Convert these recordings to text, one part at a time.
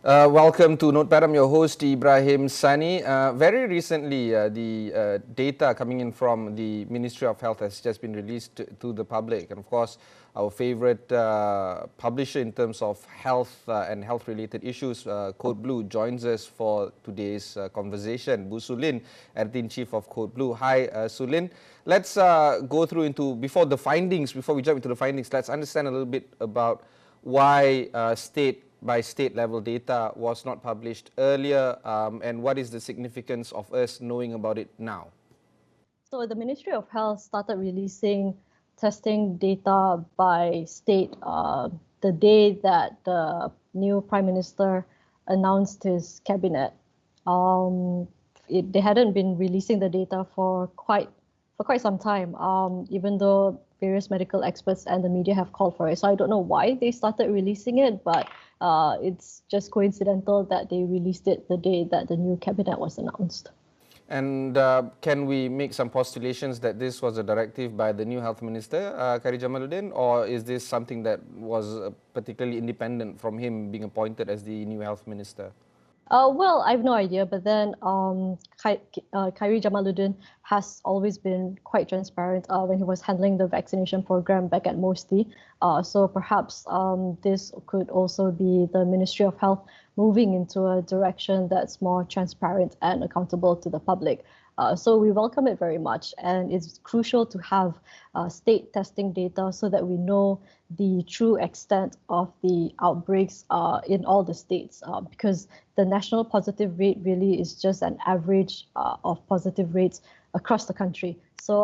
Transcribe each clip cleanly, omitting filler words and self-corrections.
Welcome to Notepad. I'm your host, Ibrahim Sani. Very recently, the data coming in from the Ministry of Health has just been released to the public. And of course, our favorite publisher in terms of health and health-related issues, CodeBlue, joins us for today's conversation. Su-Lyn, Editor-in-Chief of CodeBlue. Hi, Su-Lyn. Let's go through before we jump into the findings, let's understand a little bit about why state-by-state level data was not published earlier, and what is the significance of us knowing about it now? So the Ministry of Health started releasing testing data by state the day that the new Prime Minister announced his cabinet. They hadn't been releasing the data for quite some time, even though various medical experts and the media have called for it. So I don't know why they started releasing it, but it's just coincidental that they released it the day that the new cabinet was announced. And can we make some postulations that this was a directive by the new health minister, Khairy Jamaluddin, or is this something that was particularly independent from him being appointed as the new health minister? Well, I have no idea, but then Khairy Jamaluddin has always been quite transparent when he was handling the vaccination program back at MOSTI. So perhaps this could also be the Ministry of Health moving into a direction that's more transparent and accountable to the public. So we welcome it very much, and it's crucial to have state testing data so that we know the true extent of the outbreaks in all the states, because the national positive rate really is just an average of positive rates across the country. So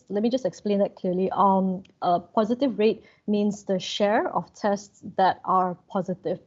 let me just explain that clearly. A positive rate means the share of tests that are positive.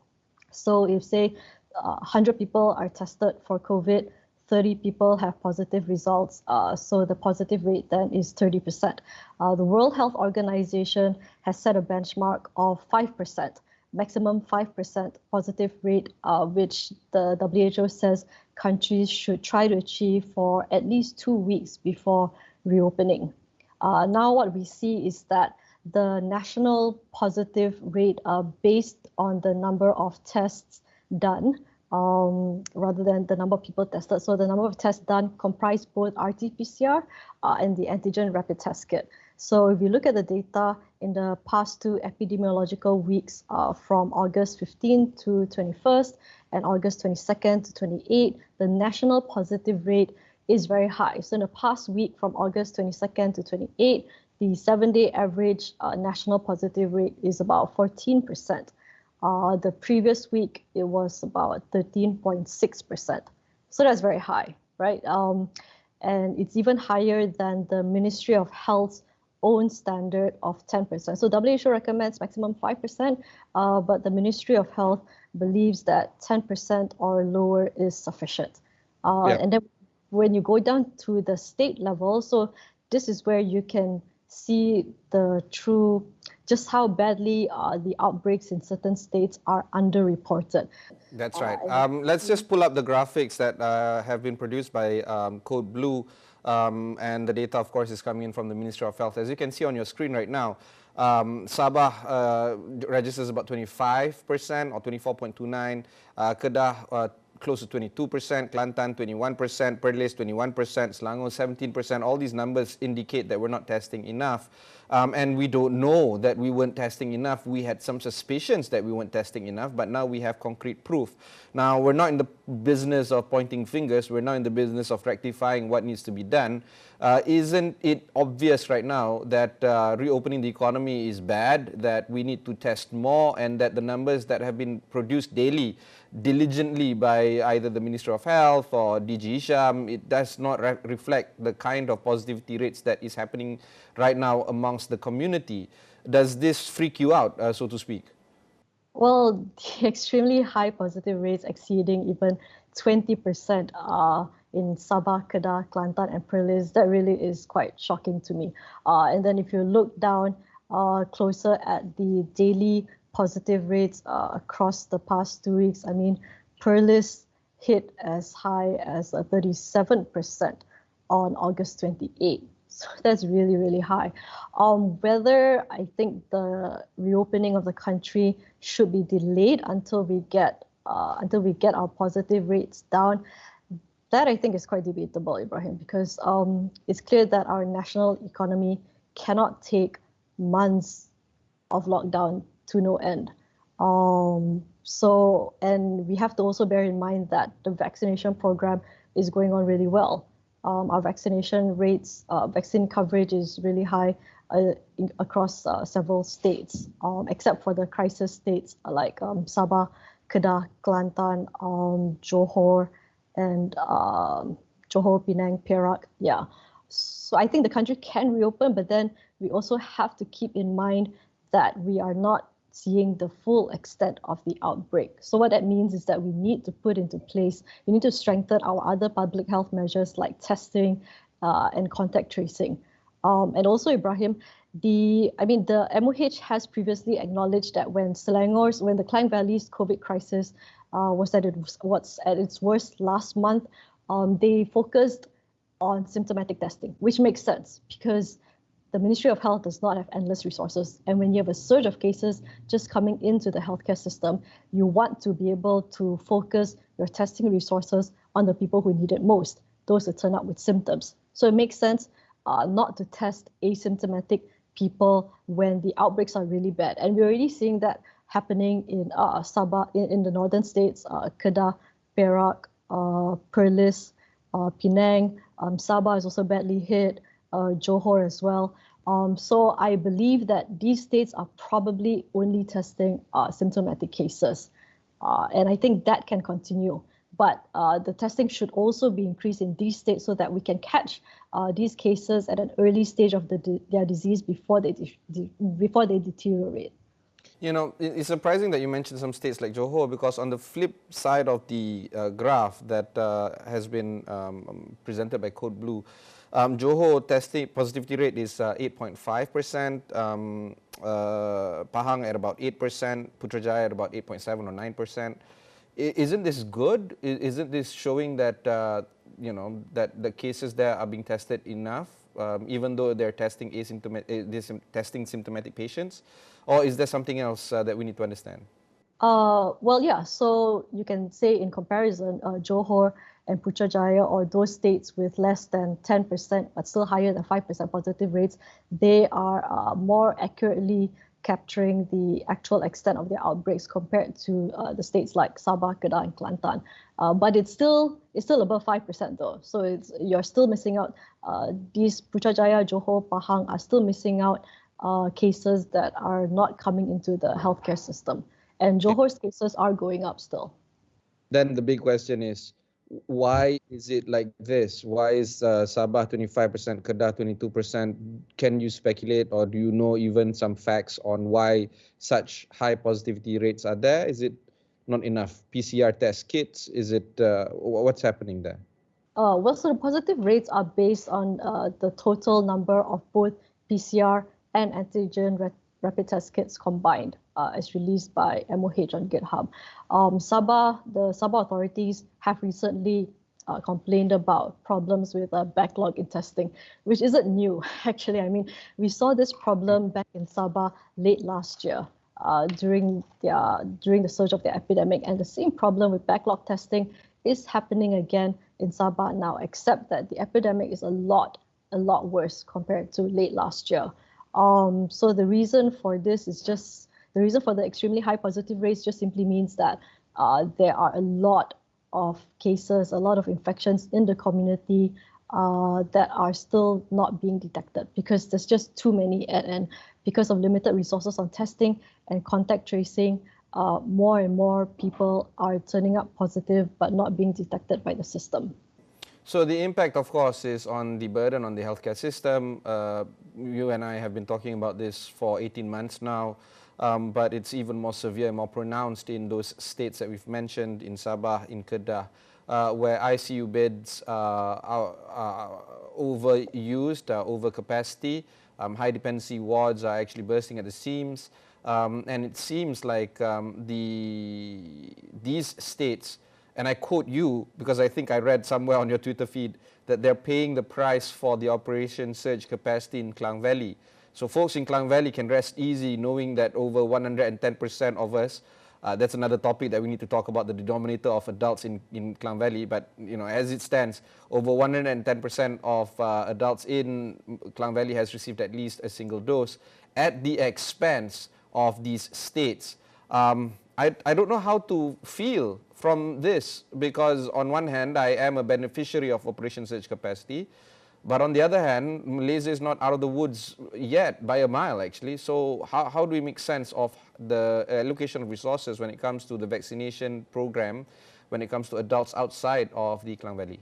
So if say 100 people are tested for COVID, 30 people have positive results, so the positive rate then is 30%. The World Health Organization has set a benchmark of 5%, maximum 5% positive rate, which the WHO says countries should try to achieve for at least 2 weeks before reopening. Now what we see is that the national positive rate based on the number of tests done, rather than the number of people tested. So the number of tests done comprise both RT-PCR and the antigen rapid test kit. So if you look at the data in the past 2 epidemiological weeks from August 15 to 21st and August 22nd to 28, the national positive rate is very high. So in the past week from August 22nd to 28, the 7-day average national positive rate is about 14%. The previous week, it was about 13.6%. So that's very high, right? And it's even higher than the Ministry of Health's own standard of 10%. So WHO recommends maximum 5%, but the Ministry of Health believes that 10% or lower is sufficient. And then when you go down to the state level, so this is where you can see just how badly the outbreaks in certain states are underreported. That's right. Let's just pull up the graphics that have been produced by CodeBlue, and the data, of course, is coming in from the Ministry of Health. As you can see on your screen right now, Sabah registers about 25% or 24.29, Kedah close to 22%, Kelantan 21%, Perlis 21%, Selangor 17%. All these numbers indicate that we're not testing enough. And we don't know that we weren't testing enough. We had some suspicions that we weren't testing enough, but now we have concrete proof. Now, we're not in the business of pointing fingers. We're now in the business of rectifying what needs to be done. Isn't it obvious right now that reopening the economy is bad, that we need to test more, and that the numbers that have been produced daily diligently by either the Ministry of Health or DG Isham, it does not reflect the kind of positivity rates that is happening right now amongst the community? Does this freak you out, so to speak? Well, the extremely high positive rates exceeding even 20% in Sabah, Kedah, Kelantan and Perlis, that really is quite shocking to me. And then if you look down closer at the daily positive rates across the past 2 weeks, I mean, Perlis hit as high as 37% on August 28. So that's really, really high. Whether I think the reopening of the country should be delayed until we get until we get our positive rates down, that I think is quite debatable, Ibrahim, because it's clear that our national economy cannot take months of lockdown to no end. And we have to also bear in mind that the vaccination program is going on really well. Our vaccination rates, vaccine coverage is really high across several states, except for the crisis states like Sabah, Kedah, Kelantan, Johor, and Johor, Penang, Perak. Yeah. So I think the country can reopen, but then we also have to keep in mind that we are not seeing the full extent of the outbreak. So what that means is that we need to put into place, we need to strengthen our other public health measures like testing and contact tracing. And also, Ibrahim, the MOH has previously acknowledged that when the Klang Valley's COVID crisis was at its worst last month, they focused on symptomatic testing, which makes sense because the Ministry of Health does not have endless resources. And when you have a surge of cases just coming into the healthcare system, you want to be able to focus your testing resources on the people who need it most, those who turn up with symptoms. So it makes sense not to test asymptomatic people when the outbreaks are really bad. And we're already seeing that happening in Sabah, in the northern states, Kedah, Perak, Perlis, Penang. Sabah is also badly hit. Johor as well. So I believe that these states are probably only testing symptomatic cases. And I think that can continue. But the testing should also be increased in these states so that we can catch these cases at an early stage of their disease before they deteriorate. You know, it's surprising that you mentioned some states like Johor, because on the flip side of the graph that has been presented by CodeBlue, Johor testing positivity rate is 8.5%, Pahang at about 8%, Putrajaya at about 8.7 or 9%. Isn't this good? Isn't this showing that that the cases there are being tested enough, even though they're testing testing symptomatic patients, or is there something else that we need to understand? Well, yeah. So you can say in comparison, Johor and Putrajaya, or those states with less than 10% but still higher than 5% positive rates, they are more accurately capturing the actual extent of their outbreaks compared to the states like Sabah, Kedah, and Kelantan. But it's still above 5% though. So you're still missing out. These Putrajaya, Johor, Pahang are still missing out cases that are not coming into the healthcare system. And Johor's cases are going up still. Then the big question is, why is it like this? Why is Sabah 25%, Kedah 22%? Can you speculate, or do you know even some facts on why such high positivity rates are there? Is it not enough PCR test kits? Is it what's happening there? Well, so the positive rates are based on the total number of both PCR and antigen rapid test kits combined, as released by MOH on GitHub. The Sabah authorities have recently complained about problems with a backlog in testing, which isn't new, actually. I mean, we saw this problem back in Sabah late last year during the surge of the epidemic, and the same problem with backlog testing is happening again in Sabah now, except that the epidemic is a lot worse compared to late last year. So the reason for this is just the reason for the extremely high positive rates just simply means that there are a lot of cases, a lot of infections in the community that are still not being detected because there's just too many, and because of limited resources on testing and contact tracing, more and more people are turning up positive but not being detected by the system. So the impact, of course, is on the burden on the healthcare system. You and I have been talking about this for 18 months now, but it's even more severe and more pronounced in those states that we've mentioned, in Sabah, in Kedah, where ICU beds are overused, over capacity. High dependency wards are actually bursting at the seams. And it seems like these states, and I quote you because I think I read somewhere on your Twitter feed that they're paying the price for the Operation Surge capacity in Klang Valley. So folks in Klang Valley can rest easy knowing that over 110% of us That's another topic that we need to talk about, the denominator of adults in Klang Valley. But as it stands, over 110% of adults in Klang Valley has received at least a single dose at the expense of these states. I don't know how to feel from this, because on one hand, I am a beneficiary of Operation Surge Capacity, but on the other hand, Malaysia is not out of the woods yet by a mile, actually. So how do we make sense of the allocation of resources when it comes to the vaccination program, when it comes to adults outside of the Klang Valley?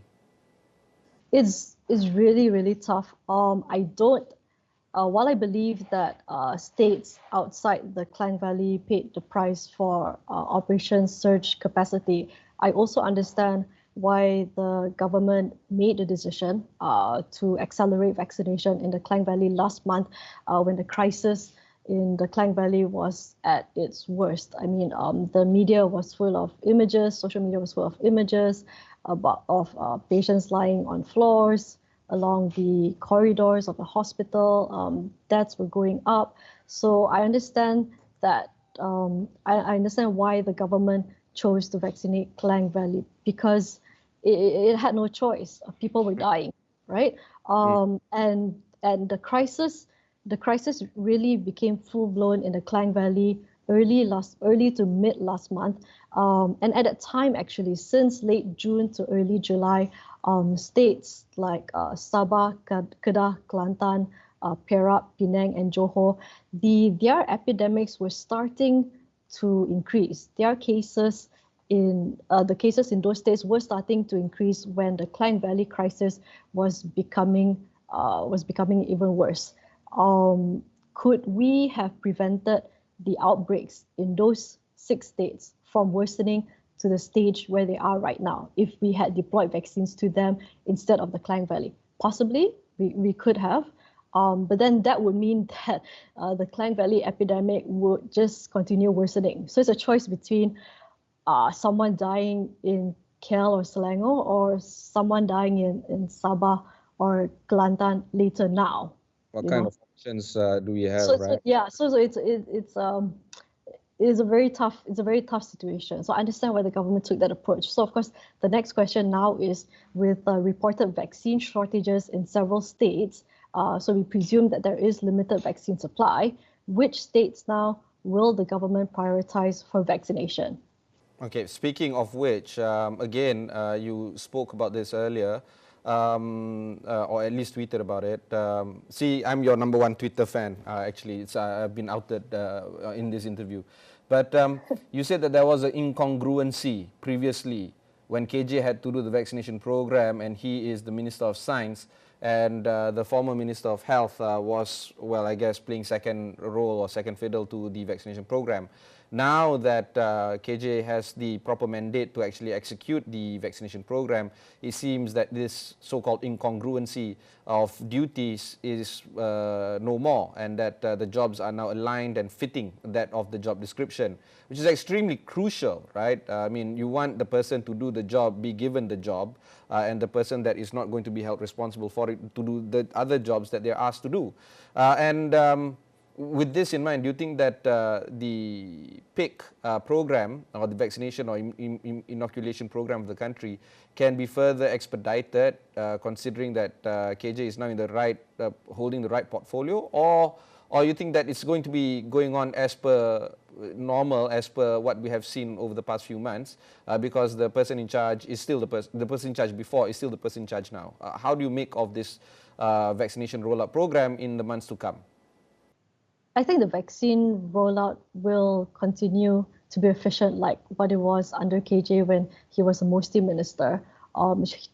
It's really, really tough. While I believe that states outside the Klang Valley paid the price for Operation Surge Capacity, I also understand why the government made the decision to accelerate vaccination in the Klang Valley last month when the crisis in the Klang Valley was at its worst. I mean, the media was full of images, social media was full of images of patients lying on floors along the corridors of the hospital. Deaths were going up. So I understand that, I understand why the government chose to vaccinate Klang Valley, because it had no choice. People were dying, right? And the crisis really became full blown in the Klang Valley early to mid last month. And at that time, actually, since late June to early July, states like Sabah, Kedah, Kelantan, Perak, Penang, and Johor, their epidemics were starting to increase. Their cases in those states were starting to increase when the Klang Valley crisis was becoming even worse. Could we have prevented the outbreaks in those 6 states from worsening to the stage where they are right now if we had deployed vaccines to them instead of the Klang Valley? Possibly, we could have. But then that would mean that the Klang Valley epidemic would just continue worsening. So it's a choice between someone dying in KL or Selangor, or someone dying in Sabah or Kelantan later now. What kind of options do we have, right? So it's a very tough situation. So I understand why the government took that approach. So of course, the next question now is, with reported vaccine shortages in several states, so we presume that there is limited vaccine supply, which states now will the government prioritize for vaccination? Okay, speaking of which, again, you spoke about this earlier, or at least tweeted about it. See, I'm your #1 Twitter fan, actually. I've been outed in this interview. But you said that there was an incongruency previously when KJ had to do the vaccination program, and he is the Minister of Science, and the former Minister of Health was, well, I guess, playing second role or second fiddle to the vaccination program. Now that KJ has the proper mandate to actually execute the vaccination program, it seems that this so-called incongruency of duties is no more, and that the jobs are now aligned and fitting that of the job description, which is extremely crucial, right? I mean, you want the person to do the job, be given the job, and the person that is not going to be held responsible for it to do the other jobs that they're asked to do. With this in mind, do you think that the PIC program, or the vaccination or inoculation program of the country, can be further expedited, considering that KJ is now in the right, holding the right portfolio, or you think that it's going to be going on as per normal, as per what we have seen over the past few months, because the person in charge is still the person in charge before is still the person in charge now? How do you make of this vaccination rollout program in the months to come? I think the vaccine rollout will continue to be efficient like what it was under KJ when he was a MOSTI minister.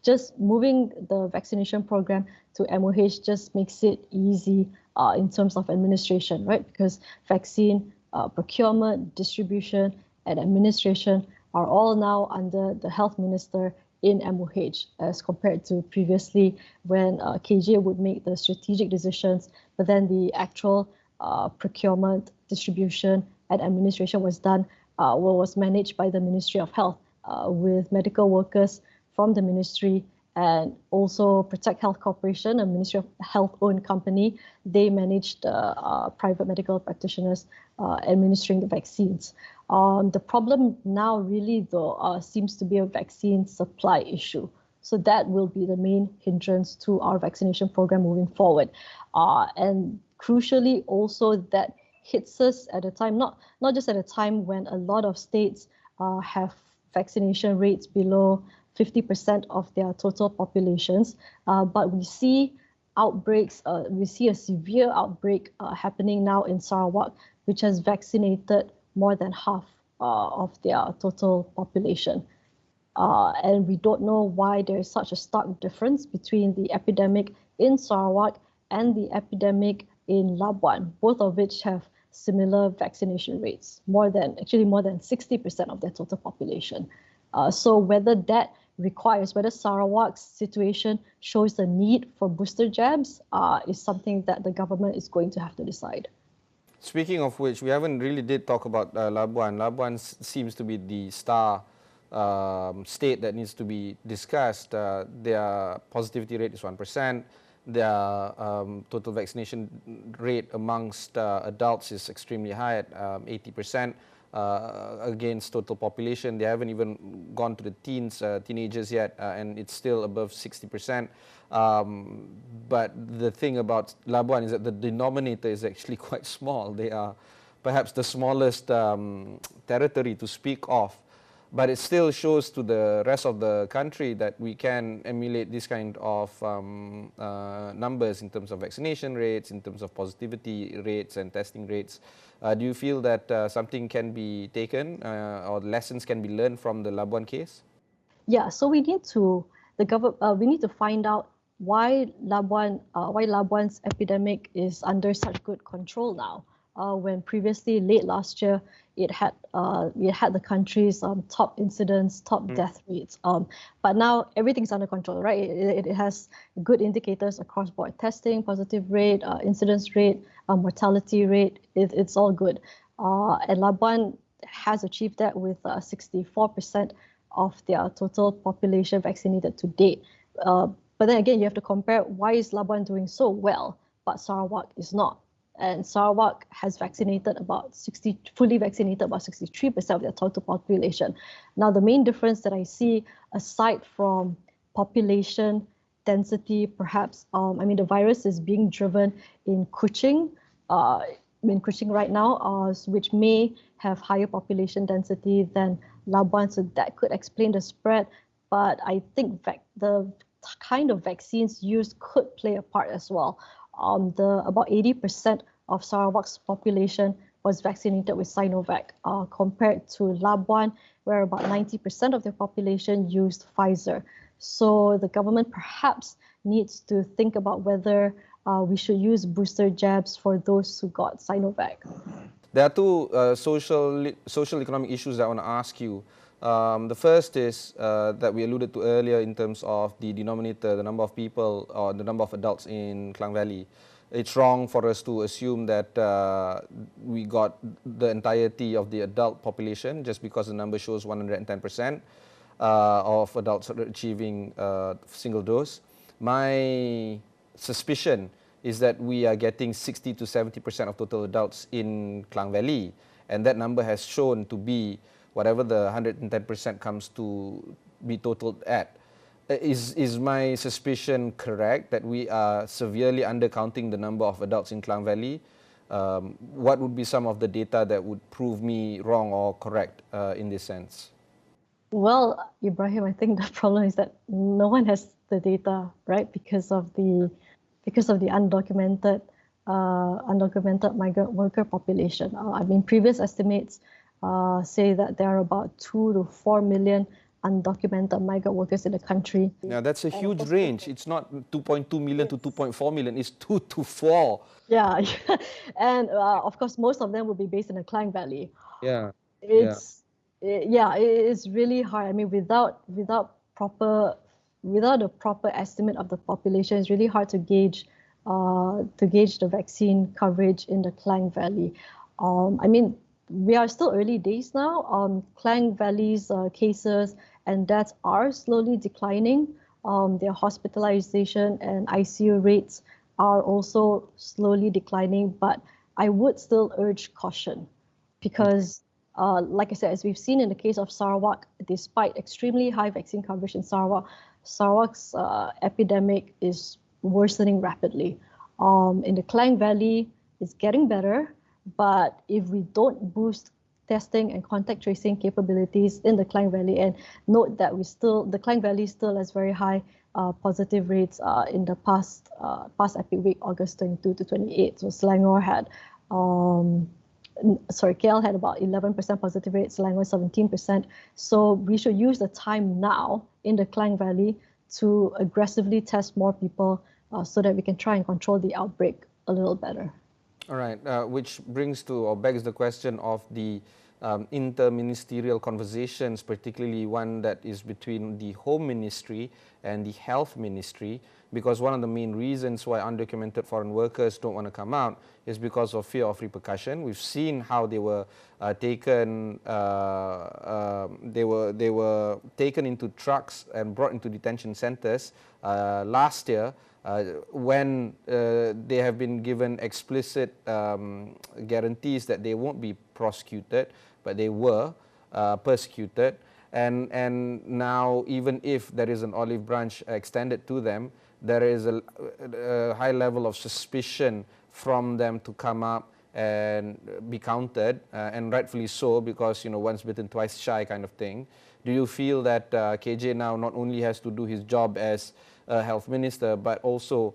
Just moving the vaccination program to MOH just makes it easy in terms of administration, right? Because vaccine procurement, distribution, and administration are all now under the health minister in MOH, as compared to previously when KJ would make the strategic decisions, but then the actual procurement, distribution, and administration was managed by the Ministry of Health, with medical workers from the ministry, and also Protect Health Corporation, a Ministry of Health-owned company. They managed private medical practitioners administering the vaccines. The problem now really, though, seems to be a vaccine supply issue. So that will be the main hindrance to our vaccination program moving forward. And crucially, also that hits us at a time, not just at a time when a lot of states have vaccination rates below 50% of their total populations, but we see outbreaks, we see a severe outbreak happening now in Sarawak, which has vaccinated more than half of their total population. And we don't know why there is such a stark difference between the epidemic in Sarawak and the epidemic in Labuan, both of which have similar vaccination rates, more than 60% of their total population. So whether Sarawak's situation shows the need for booster jabs is something that the government is going to have to decide. Speaking of which, we haven't really did talk about Labuan. Labuan seems to be the star state that needs to be discussed. Their positivity rate is 1%. Their total vaccination rate amongst adults is extremely high at 80% against total population. They haven't even gone to the teenagers yet, and it's still above 60%. But the thing about Labuan is that the denominator is actually quite small. They are perhaps the smallest territory to speak of. But it still shows to the rest of the country that we can emulate this kind of numbers in terms of vaccination rates, in terms of positivity rates and testing rates. Do you feel that something can be taken or lessons can be learned from the Labuan case? Yeah, so we need to find out why Labuan's epidemic is under such good control now. When previously, late last year, it had the country's top incidence, top death rates. But now everything's under control, right? It has good indicators across board: testing, positive rate, incidence rate, mortality rate. It's all good. And Labuan has achieved that with 64% of their total population vaccinated to date. But then again, you have to compare, why is Labuan doing so well, but Sarawak is not? And Sarawak has fully vaccinated about 63% of their total population. Now, the main difference that I see, aside from population density, perhaps, the virus is being driven in Kuching right now, which may have higher population density than Labuan, so that could explain the spread. But I think the kind of vaccines used could play a part as well. About 80% of Sarawak's population was vaccinated with Sinovac, compared to Labuan, where about 90% of their population used Pfizer. So the government perhaps needs to think about whether we should use booster jabs for those who got Sinovac. There are two social economic issues that I want to ask you. The first is that we alluded to earlier in terms of the denominator, the number of people or the number of adults in Klang Valley. It's wrong for us to assume that we got the entirety of the adult population just because the number shows 110% of adults achieving single dose. My suspicion is that we are getting 60 to 70% of total adults in Klang Valley, and that number has shown to be whatever the 110% comes to be totaled at. Is my suspicion correct that we are severely undercounting the number of adults in Klang Valley? What would be some of the data that would prove me wrong or correct in this sense? Well, Ibrahim, I think the problem is that no one has the data, right? Because of the undocumented migrant worker population. Previous estimates say that there are about 2 to 4 million undocumented migrant workers in the country. Now that's a huge range. It's not 2.2 million to 2.4 million. It's 2 to 4. Yeah, and of course, most of them will be based in the Klang Valley. Yeah, it's really hard. Without a proper estimate of the population, it's really hard to gauge the vaccine coverage in the Klang Valley. We are still early days now. Klang Valley's cases and deaths are slowly declining. Their hospitalization and ICU rates are also slowly declining, but I would still urge caution because, like I said, as we've seen in the case of Sarawak, despite extremely high vaccine coverage in Sarawak, Sarawak's epidemic is worsening rapidly. In the Klang Valley, it's getting better, but if we don't boost testing and contact tracing capabilities in the Klang Valley, and note that the Klang Valley still has very high positive rates in the past epic week, August 22 to 28. So Selangor had, KL had about 11% positive rate, Selangor 17%. So we should use the time now in the Klang Valley to aggressively test more people so that we can try and control the outbreak a little better. All right, which brings to or begs the question of the interministerial conversations, particularly one that is between the Home Ministry and the Health Ministry, because one of the main reasons why undocumented foreign workers don't want to come out is because of fear of repercussion. We've seen how they were taken. They were taken into trucks and brought into detention centers last year. When they have been given explicit guarantees that they won't be prosecuted, but they were persecuted, and now even if there is an olive branch extended to them, there is a high level of suspicion from them to come up and be counted, and rightfully so, because once bitten twice shy kind of thing. Do you feel that KJ now not only has to do his job as health minister, but also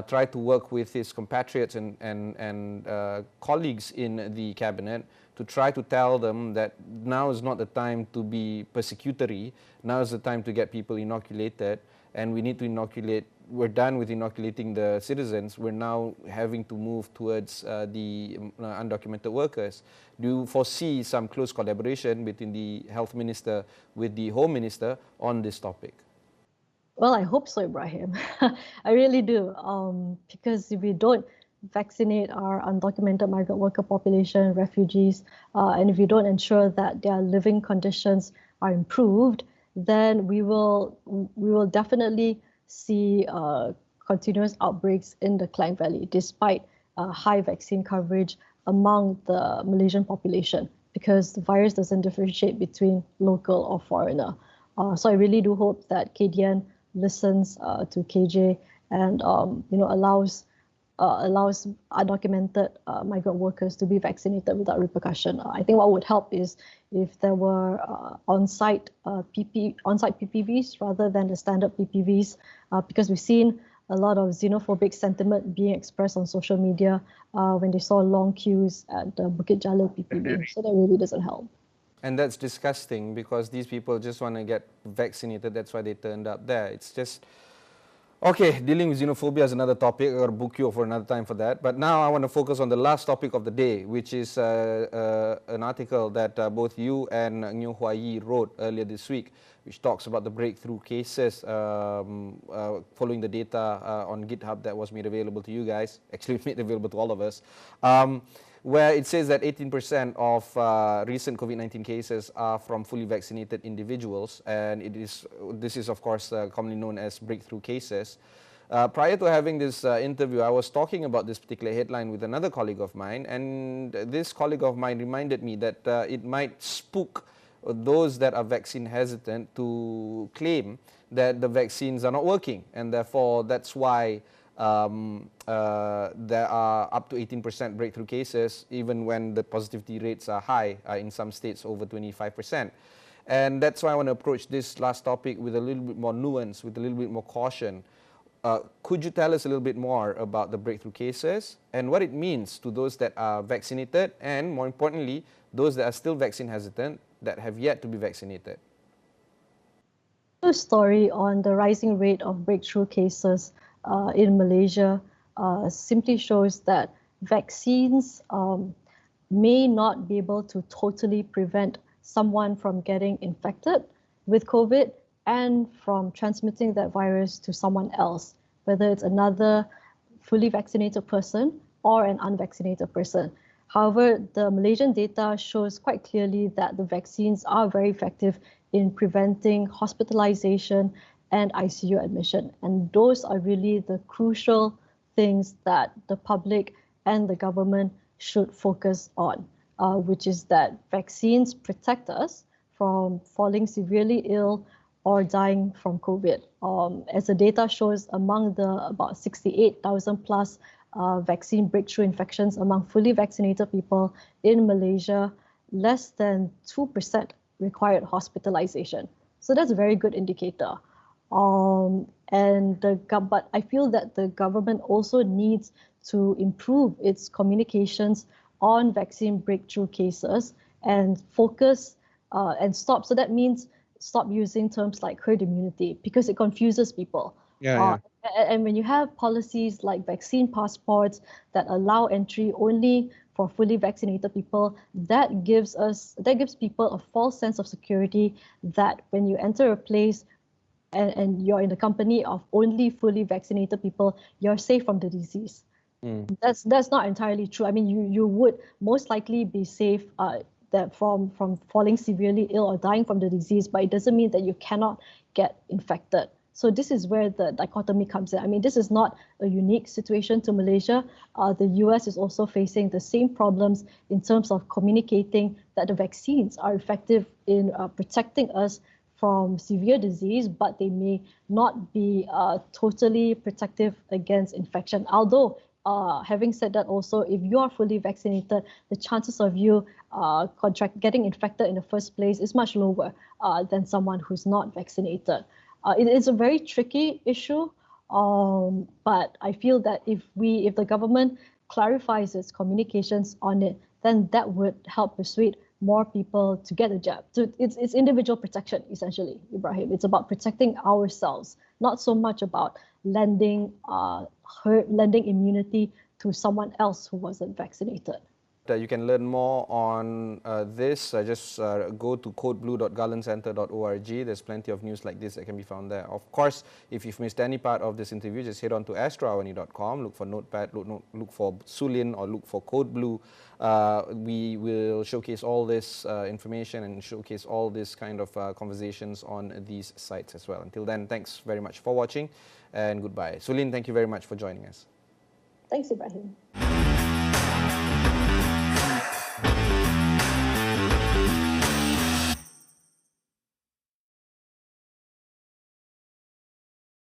try to work with his compatriots and colleagues in the cabinet to try to tell them that now is not the time to be persecutory, now is the time to get people inoculated, and we need to inoculate. We're done with inoculating the citizens. We're now having to move towards the undocumented workers. Do you foresee some close collaboration between the health minister with the home minister on this topic? Well, I hope so, Ibrahim. I really do. Because if we don't vaccinate our undocumented migrant worker population, refugees, and if we don't ensure that their living conditions are improved, then we will definitely see continuous outbreaks in the Klang Valley, despite high vaccine coverage among the Malaysian population, because the virus doesn't differentiate between local or foreigner. So I really do hope that KDN listens to KJ and allows undocumented migrant workers to be vaccinated without repercussion. I think what would help is if there were on-site PPVs rather than the standard PPVs, because we've seen a lot of xenophobic sentiment being expressed on social media when they saw long queues at the Bukit Jalil PPV. So that really doesn't help. And that's disgusting because these people just want to get vaccinated. That's why they turned up there. It's just... Okay, dealing with xenophobia is another topic. I've got to book you for another time for that. But now I want to focus on the last topic of the day, which is an article that both you and Nyo Hua Yi wrote earlier this week, which talks about the breakthrough cases following the data on GitHub that was made available to you guys, actually made available to all of us, where it says that 18% of recent COVID-19 cases are from fully vaccinated individuals, and this is of course commonly known as breakthrough cases. Prior to having this interview, I was talking about this particular headline with another colleague of mine, and this colleague of mine reminded me that it might spook those that are vaccine hesitant to claim that the vaccines are not working, and therefore that's why there are up to 18% breakthrough cases, even when the positivity rates are high, in some states over 25%. And that's why I want to approach this last topic with a little bit more nuance, with a little bit more caution. Could you tell us a little bit more about the breakthrough cases and what it means to those that are vaccinated, and more importantly, those that are still vaccine hesitant that have yet to be vaccinated? A story on the rising rate of breakthrough cases in Malaysia simply shows that vaccines may not be able to totally prevent someone from getting infected with COVID and from transmitting that virus to someone else, whether it's another fully vaccinated person or an unvaccinated person. However, the Malaysian data shows quite clearly that the vaccines are very effective in preventing hospitalization and ICU admission. And those are really the crucial things that the public and the government should focus on, which is that vaccines protect us from falling severely ill or dying from COVID. As the data shows, among the about 68,000 plus vaccine breakthrough infections among fully vaccinated people in Malaysia, less than 2% required hospitalization. So that's a very good indicator. But I feel that the government also needs to improve its communications on vaccine breakthrough cases and focus and stop. So that means stop using terms like herd immunity because it confuses people. And when you have policies like vaccine passports that allow entry only for fully vaccinated people, that gives people a false sense of security that when you enter a place and you're in the company of only fully vaccinated people, you're safe from the disease. That's not entirely true. I mean, you would most likely be safe that from falling severely ill or dying from the disease, but it doesn't mean that you cannot get infected. So this is where the dichotomy comes in. I mean, this is not a unique situation to Malaysia. The US is also facing the same problems in terms of communicating that the vaccines are effective in protecting us from severe disease, but they may not be totally protective against infection. Although, having said that also, if you are fully vaccinated, the chances of you getting infected in the first place is much lower than someone who's not vaccinated. It is a very tricky issue, but I feel that if the government clarifies its communications on it, then that would help persuade more people to get a jab. So it's individual protection, essentially, Ibrahim. It's about protecting ourselves, not so much about lending immunity to someone else who wasn't vaccinated. You can learn more on this. Just go to codeblue.garlandcenter.org. There's plenty of news like this that can be found there. Of course, if you've missed any part of this interview, just head on to astroawani.com, look for Notepad, look for Su-Lyn, or look for CodeBlue. We will showcase all this information and showcase all this kind of conversations on these sites as well. Until then, thanks very much for watching and goodbye. Su-Lyn, thank you very much for joining us. Thanks, Ibrahim.